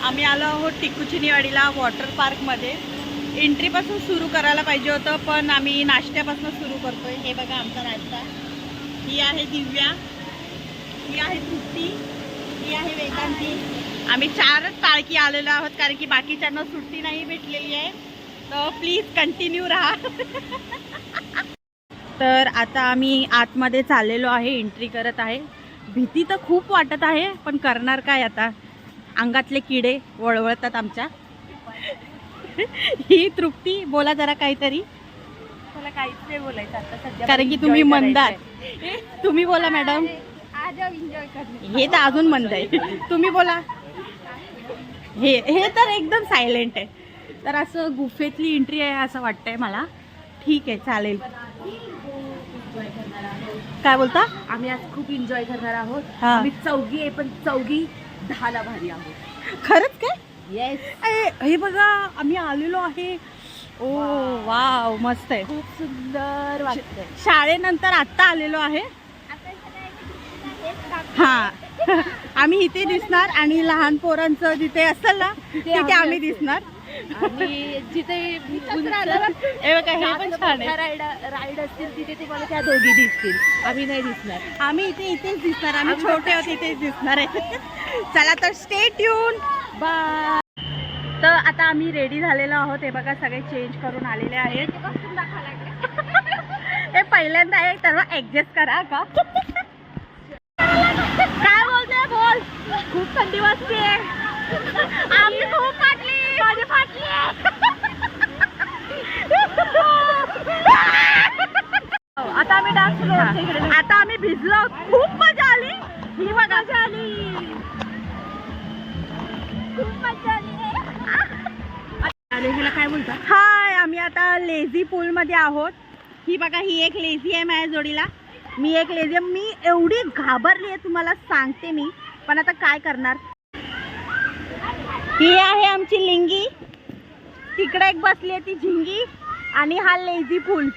आम्ही आलो आहोत टिकुचिनीवाडीला वॉटर पार्कमध्ये. एंट्रीपासून सुरू करायला पाहिजे होतं, पण आम्ही नाश्त्यापासून सुरू करतोय. हे बघा आमचा नाश्ता. ही आहे दिव्या, ही आहे तृप्ती, ही आहे वेदांती. आम्ही 4च पालखी आलेलो आहोत, कारण की बाकीच्यांना सुट्टी नाही भेटलेली आहे. तर प्लीज कंटिन्यू राहा. तर आता आम्ही आतमध्ये चाललेलो आहे, एंट्री करत आहे. भीती तर खूप वाटत आहे, पण करणार काय आता, अंगातले किडे वळवळतात आमच्या. ही तृप्ती, बोला जरा काहीतरी. मला काहीच नाही बोलायचं आता सध्या, कारण की तुम्ही मंदात. तुम्ही बोला मॅडम. हे तर अजून मंद आहे. तुम्ही बोला. हे तर एकदम सायलेंट आहे. तर असं गुफेतली एंट्री आहे असं वाटतंय मला. ठीक आहे, चालेल. काय बोलता? आम्ही आज खूप एन्जॉय करणार आहोत. हा. आम्ही चौघी आहे, पण चौघी 10ला भारी आहोत. खरंच काय? येस, हे बघा आम्ही आलेलो आहे. ओ वाव, मस्त आहे. खूप सुंदर वाटतंय. शाळेनंतर आत्ता आलेलो आहे. हा. आम्ही इथे दिसणार आणि लहान पोरांचं जिथे असेल ना तिथे आम्ही दिसणार. आणि जिथे हे बघा, हे पण छान आहे. राईड असतील तिथे तुम्हाला त्या दोघी दिसतील, आम्ही नाही दिसणार. आम्ही इथेच दिसणार. आम्ही छोटे आहोत, इथेच दिसणार आहे. चला तर स्टे ट्यून. बाय. तर आता आम्ही रेडी झालेलो आहोत. हे बघा सगळे चेंज करून आलेले आहेत. हे पहिल्यांदा आहे, तर ऍडजस्ट करा का. काय बोलते, बोल. खूप थंडी वाजते. आम्ही खूप फाटली. माझी फाटली. आता आम्ही डान्स सुरू. आता आम्ही भिजलो, खूप मजा आली. ही बघा झाली, खूप मजा आली. ह्याला काय बोलतात? हाय, आम्ही आता लेझी पूल मध्ये आहोत. ही बघा, ही एक लेझी आहे माझ्या जोडीला. मी एक लेझी आहे. मी एवढी घाबरली आहे तुम्हाला सांगते मी, पण आता काय करणार. ही आहे आमची लिंगी. तिकडे एक बसली आहे ती झिंगी. आणि हा लेझी पूल.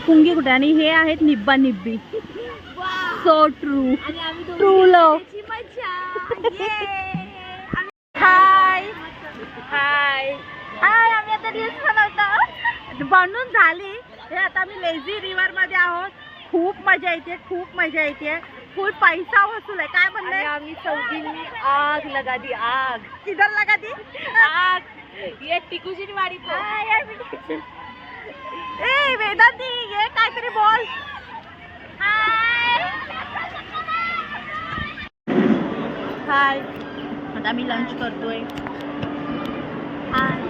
पुंगी कुठे? आणि हे आहेत निब्बा निब्बी. सो ट्रू, ट्रू लव. हाय हाय हाय, आम्ही आता रील्स बनवतो. बनून झाली. हे आता आम्ही लेझी रिव्हर मध्ये आहोत. खूप मजा येते, खूप मजा येते. फुल पैसा वसूल आहे. काय म्हणले? आम्ही चौघींनी आग लगा दी, आग. किधर लगा दी आग ये टिकुचिनीवाडी. ए वेदांती, ये काहीतरी बोल. हाय. आता आम्ही लंच करतोय.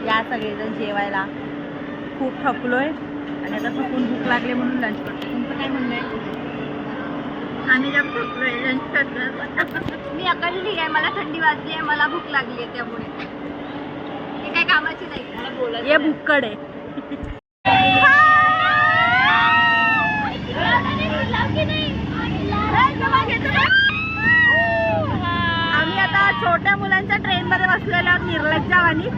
या सगळेजण जेवायला. खूप थकलोय आणि आता थकून भूक लागले म्हणून लंच करतो. तुमचं काय म्हणणं आहे? आम्ही जब थकलोय लंच करतो. मी अकलली आहे, मला थंडी वाजली आहे, मला भूक लागली आहे, त्यामुळे हे काय कामाची नाही. मला बोलायचं ये भुक्कड आहे. आम्ही आता छोट्या मुलांच्या ट्रेन मध्ये बसलेलो आहोत, निर्लज्जावानी.